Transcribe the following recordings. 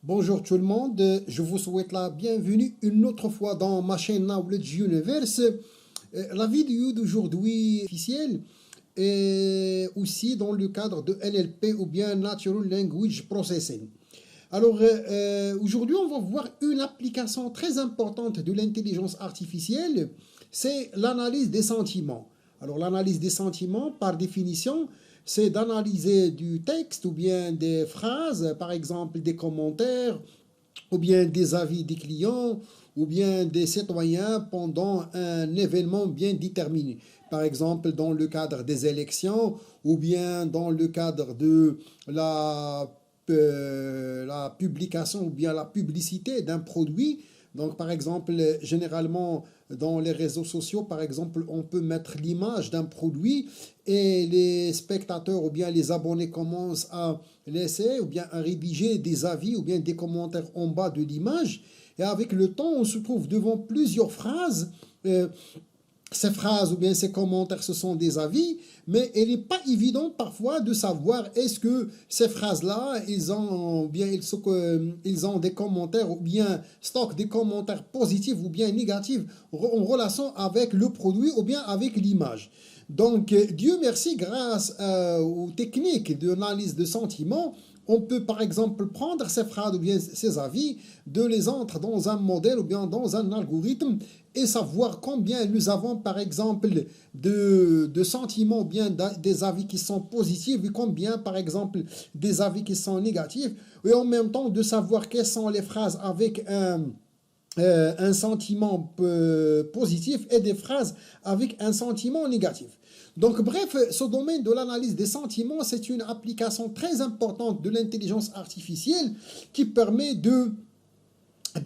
Bonjour tout le monde, je vous souhaite la bienvenue une autre fois dans ma chaîne Knowledge Universe. La vidéo d'aujourd'hui officielle est aussi dans le cadre de NLP ou bien Natural Language Processing. Alors aujourd'hui on va voir une application très importante de l'intelligence artificielle, c'est l'analyse des sentiments. Alors l'analyse des sentiments, par définition, c'est d'analyser du texte ou bien des phrases, par exemple des commentaires, ou bien des avis des clients, ou bien des citoyens pendant un événement bien déterminé. Par exemple, dans le cadre des élections, ou bien dans le cadre de la publication ou bien la publicité d'un produit. Donc, par exemple, généralement, dans les réseaux sociaux, par exemple, on peut mettre l'image d'un produit et les spectateurs ou bien les abonnés commencent à laisser ou bien à rédiger des avis ou bien des commentaires en bas de l'image. Et avec le temps, on se trouve devant plusieurs phrases. Ces phrases ou bien ces commentaires, ce sont des avis, mais il n'est pas évident parfois de savoir est-ce que ces phrases-là, ils ont des commentaires ou bien stockent des commentaires positifs ou bien négatifs en relation avec le produit ou bien avec l'image. Donc, Dieu merci, grâce aux techniques d'analyse de sentiments, on peut par exemple prendre ces phrases ou bien ces avis, de les entrer dans un modèle ou bien dans un algorithme et savoir combien nous avons par exemple de sentiments ou bien des avis qui sont positifs et combien par exemple des avis qui sont négatifs, et en même temps de savoir quelles sont les phrases avec un sentiment positif et des phrases avec un sentiment négatif. Donc bref, ce domaine de l'analyse des sentiments, c'est une application très importante de l'intelligence artificielle qui permet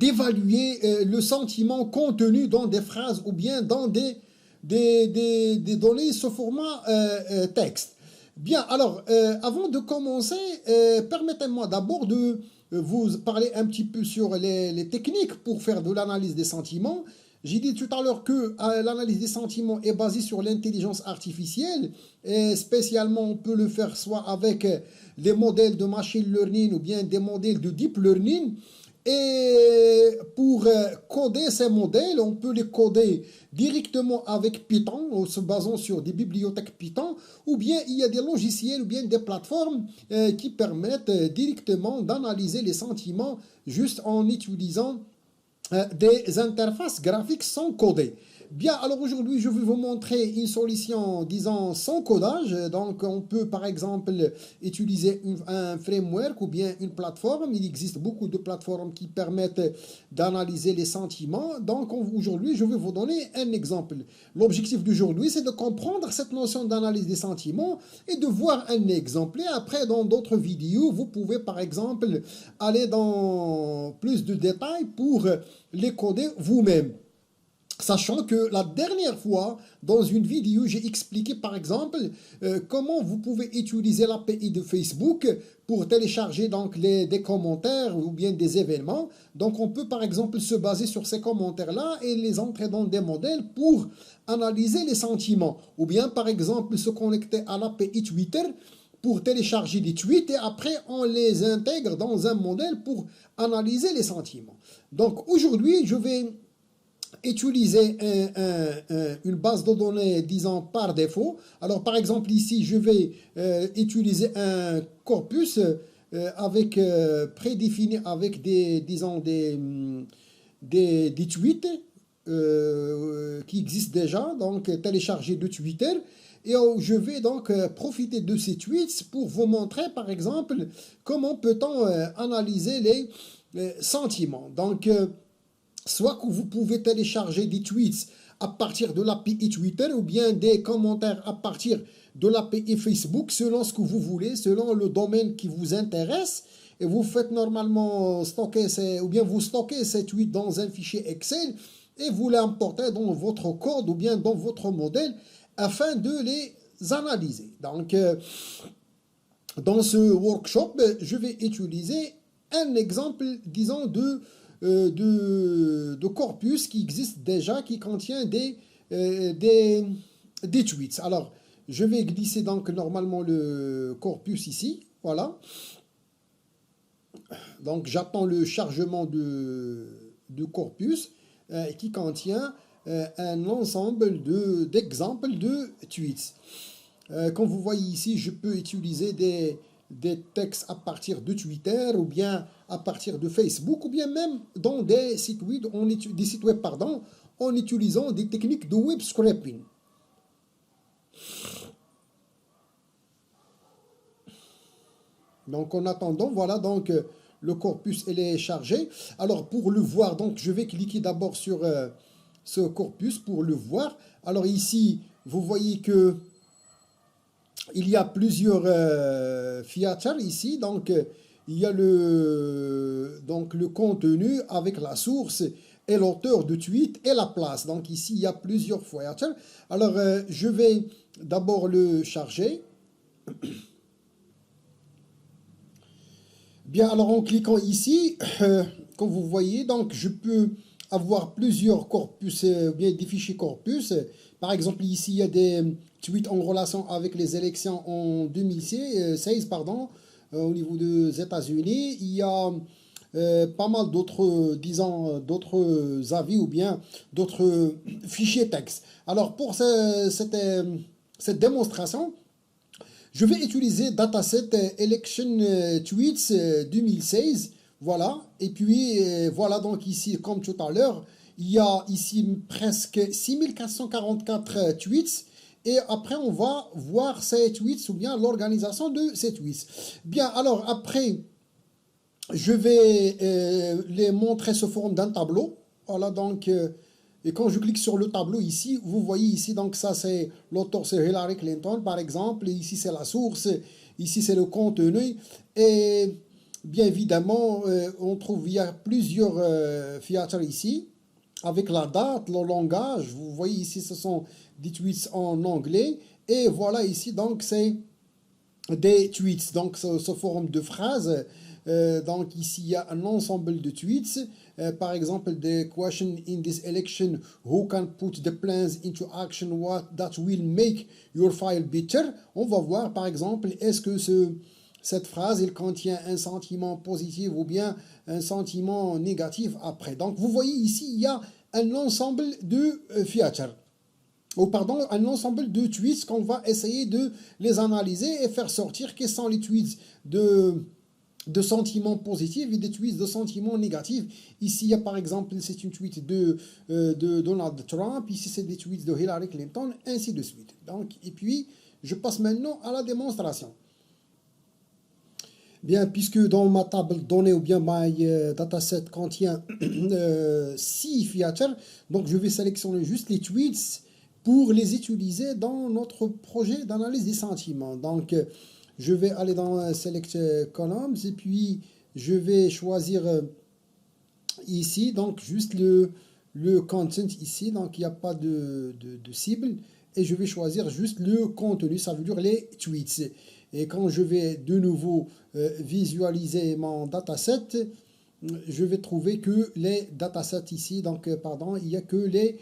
d'évaluer le sentiment contenu dans des phrases ou bien dans des données sous format texte. Bien, alors, avant de commencer, permettez-moi d'abord de vous parler un petit peu sur les techniques pour faire de l'analyse des sentiments. J'ai dit tout à l'heure que l'analyse des sentiments est basée sur l'intelligence artificielle, et spécialement on peut le faire soit avec les modèles de machine learning ou bien des modèles de deep learning. Et pour coder ces modèles, on peut les coder directement avec Python, en se basant sur des bibliothèques Python, ou bien il y a des logiciels ou bien des plateformes qui permettent directement d'analyser les sentiments juste en utilisant des interfaces graphiques sans coder. Bien, alors aujourd'hui, je vais vous montrer une solution, disons, sans codage. Donc, on peut, par exemple, utiliser un framework ou bien une plateforme. Il existe beaucoup de plateformes qui permettent d'analyser les sentiments. Donc, aujourd'hui, je vais vous donner un exemple. L'objectif d'aujourd'hui, c'est de comprendre cette notion d'analyse des sentiments et de voir un exemple. Et après, dans d'autres vidéos, vous pouvez, par exemple, aller dans plus de détails pour les coder vous-même. Sachant que la dernière fois, dans une vidéo, j'ai expliqué par exemple comment vous pouvez utiliser l'API de Facebook pour télécharger donc des commentaires ou bien des événements. Donc on peut par exemple se baser sur ces commentaires-là et les entrer dans des modèles pour analyser les sentiments. Ou bien par exemple se connecter à l'API Twitter pour télécharger des tweets et après on les intègre dans un modèle pour analyser les sentiments. Donc aujourd'hui, je vais utiliser une base de données, disons, par défaut. Alors, par exemple, ici, je vais utiliser un corpus avec prédéfini avec disons, des tweets qui existent déjà, donc téléchargés de Twitter. Et je vais donc profiter de ces tweets pour vous montrer, par exemple, comment peut-on analyser les sentiments. Donc, soit que vous pouvez télécharger des tweets à partir de l'API Twitter ou bien des commentaires à partir de l'API Facebook, selon ce que vous voulez, selon le domaine qui vous intéresse. Et vous faites normalement stocker ou bien vous stockez ces tweets dans un fichier Excel et vous les importez dans votre code ou bien dans votre modèle afin de les analyser. Donc, dans ce workshop, je vais utiliser un exemple, disons, de corpus qui existe déjà, qui contient des tweets. Alors, je vais glisser donc normalement le corpus ici, voilà. Donc j'attends le chargement de corpus qui contient un ensemble d'exemples de tweets. Comme vous voyez ici, je peux utiliser des textes à partir de Twitter ou bien à partir de Facebook ou bien même dans des sites web, en utilisant des techniques de web scraping. Donc en attendant, voilà, donc le corpus il est chargé. Alors pour le voir, donc je vais cliquer d'abord sur ce corpus pour le voir. Alors ici, vous voyez que il y a plusieurs features ici. Donc il y a le contenu avec la source et l'auteur de tweet et la place. Donc ici, il y a plusieurs features. Alors je vais d'abord le charger. Bien, alors en cliquant ici, comme vous voyez, donc je peux avoir plusieurs corpus, bien des fichiers corpus. Par exemple, ici, il y a des tweets en relation avec les élections en 2016, pardon, au niveau des États-Unis. Il y a pas mal d'autres, disons, d'autres avis ou bien d'autres fichiers texte. Alors, pour cette démonstration, je vais utiliser dataset election tweets 2016, voilà, et puis voilà donc ici comme tout à l'heure, il y a ici presque 6444 tweets et après on va voir ces tweets ou bien l'organisation de ces tweets. Bien, alors après, je vais les montrer sous forme d'un tableau, voilà donc... et quand je clique sur le tableau ici, vous voyez ici, donc ça c'est l'auteur, c'est Hillary Clinton par exemple, et ici c'est la source, ici c'est le contenu, et bien évidemment, on trouve, il y a plusieurs features ici, avec la date, le langage, vous voyez ici ce sont des tweets en anglais, et voilà ici donc c'est des tweets, donc sous forme de phrases. Donc ici, il y a un ensemble de tweets. Par exemple, the question in this election, who can put the plans into action that will make your file better? On va voir, par exemple, est-ce que cette phrase, il contient un sentiment positif ou bien un sentiment négatif après. Donc, vous voyez ici, il y a un ensemble de features. Ou pardon, un ensemble de tweets qu'on va essayer de les analyser et faire sortir quels sont les tweets de sentiments positifs et des tweets de sentiments négatifs. Ici, il y a par exemple, c'est une tweet de Donald Trump, ici c'est des tweets de Hillary Clinton, ainsi de suite. Donc, et puis, je passe maintenant à la démonstration. Bien, puisque dans ma table de données ou bien my dataset contient 6 features, donc je vais sélectionner juste les tweets pour les utiliser dans notre projet d'analyse des sentiments. Donc, je vais aller dans Select Columns et puis je vais choisir ici, donc juste le content ici, donc il n'y a pas de cible. Et je vais choisir juste le contenu, ça veut dire les tweets. Et quand je vais de nouveau visualiser mon dataset, je vais trouver que les datasets ici, donc pardon, il n'y a que les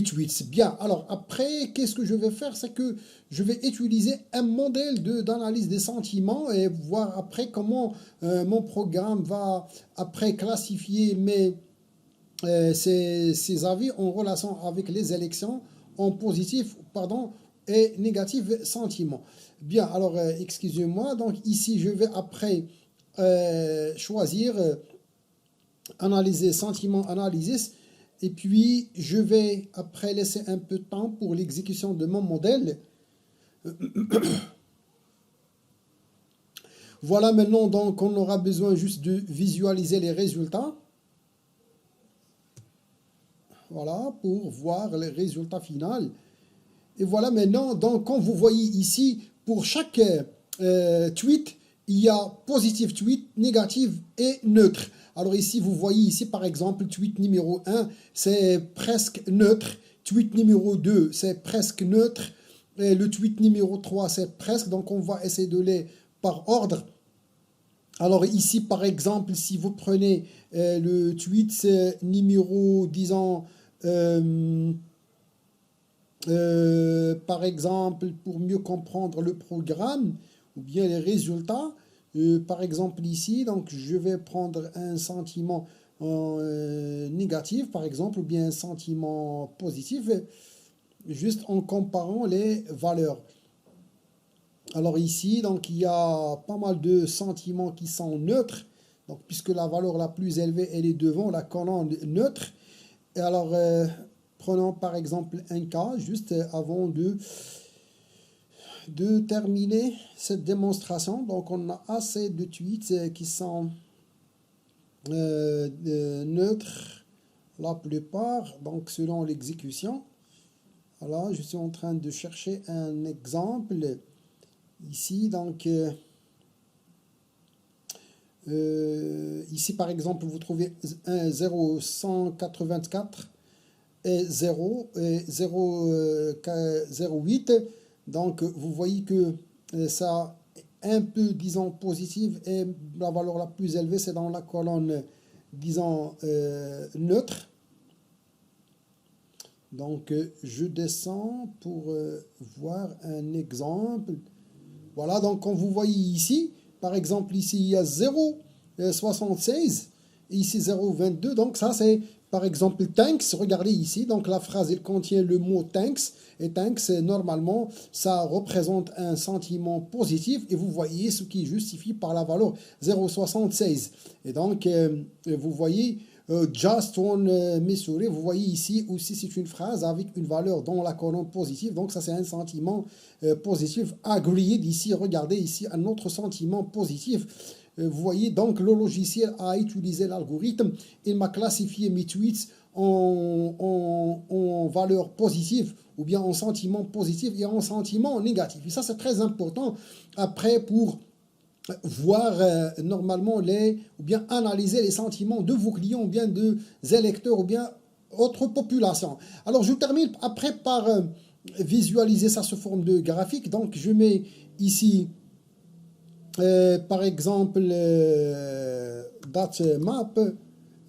tweets. Bien, alors après, qu'est-ce que je vais faire? C'est que je vais utiliser un modèle d'analyse des sentiments et voir après comment mon programme va après classifier ces avis en relation avec les élections en positif, pardon, et négatif sentiment. Bien, alors excusez-moi, donc ici je vais après choisir analyser sentiment analysis et puis je vais après laisser un peu de temps pour l'exécution de mon modèle. Voilà maintenant donc on aura besoin juste de visualiser les résultats. Voilà, pour voir les résultats finaux. Et voilà maintenant, donc, comme vous voyez ici, pour chaque tweet, il y a positif tweet, négatif et neutre. Alors ici, vous voyez ici, par exemple, tweet numéro 1, c'est presque neutre. Tweet numéro 2, c'est presque neutre. Et le tweet numéro 3, c'est presque. Donc, on va essayer de les par ordre. Alors ici, par exemple, si vous prenez le tweet numéro, disons, par exemple, pour mieux comprendre le programme ou bien les résultats, Par exemple ici, donc je vais prendre un sentiment négatif, par exemple, ou bien un sentiment positif, juste en comparant les valeurs. Alors ici, donc il y a pas mal de sentiments qui sont neutres, donc puisque la valeur la plus élevée, elle est devant la colonne neutre. Et alors, prenons par exemple un cas, juste avant de terminer cette démonstration. Donc on a assez de tweets qui sont neutres, la plupart, donc selon l'exécution. Alors je suis en train de chercher un exemple ici, donc ici par exemple vous trouvez un 0,184 et 0 et 0,08. Donc vous voyez que ça un peu, disons, positive, et la valeur la plus élevée, c'est dans la colonne, disons, neutre. Donc, je descends pour voir un exemple. Voilà, donc, comme vous voyez ici, par exemple, ici, il y a 0,76, et ici 0,22. Donc, ça, c'est, par exemple, thanks. Regardez ici, donc la phrase, elle contient le mot thanks. Et thanks, normalement, ça représente un sentiment positif. Et vous voyez ce qui est justifié par la valeur 0,76. Et donc, vous voyez, just one Missouri, vous voyez ici aussi, c'est une phrase avec une valeur dans la colonne positive. Donc, ça, c'est un sentiment positif. Agreed, ici, regardez ici, un autre sentiment positif. Vous voyez, donc, le logiciel a utilisé l'algorithme. Il m'a classifié mes tweets en valeur positive, ou bien en sentiment positif et en sentiment négatif. Et ça, c'est très important après pour voir normalement ou bien analyser les sentiments de vos clients, ou bien des électeurs, ou bien autre population. Alors, je termine après par visualiser ça sous forme de graphique. Donc, je mets ici, par exemple, data map,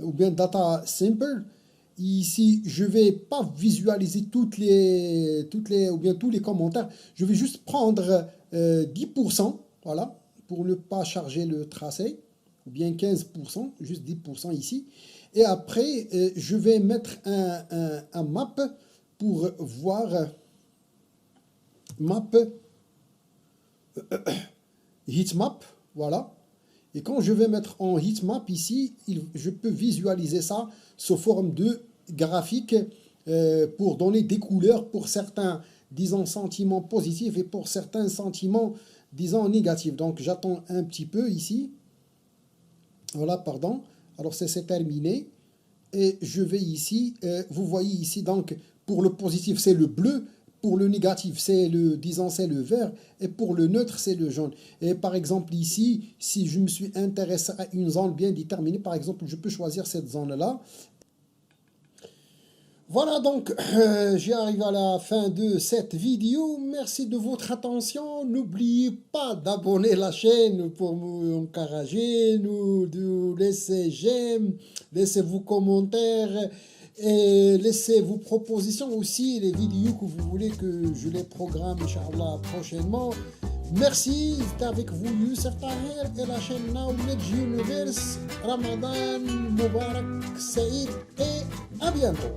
ou bien data simple. Ici, je ne vais pas visualiser ou bien tous les commentaires. Je vais juste prendre 10%, voilà, pour ne pas charger le tracé, ou bien 15%, juste 10% ici. Et après, je vais mettre un map pour voir map, heatmap, voilà. Et quand je vais mettre en heatmap ici, je peux visualiser ça sous forme de graphique pour donner des couleurs pour certains, disons, sentiments positifs et pour certains sentiments, disons, négatifs. Donc, j'attends un petit peu ici. Voilà, pardon. Alors, c'est terminé. Et je vais ici, vous voyez ici, donc, pour le positif, c'est le bleu. Pour le négatif, c'est le vert, et pour le neutre, c'est le jaune. Et par exemple ici, si je me suis intéressé à une zone bien déterminée, par exemple, je peux choisir cette zone-là. Voilà, donc, j'ai arrivé à la fin de cette vidéo. Merci de votre attention. N'oubliez pas d'abonner la chaîne pour m'encourager, de laisser j'aime, laisser vos commentaires. Et laissez vos propositions aussi, les vidéos que vous voulez que je les programme, Inch'Allah, prochainement. Merci, c'était avec vous, Youssef Tahir, et la chaîne Knowledge Universe. Ramadan Mubarak, Saïd, et à bientôt.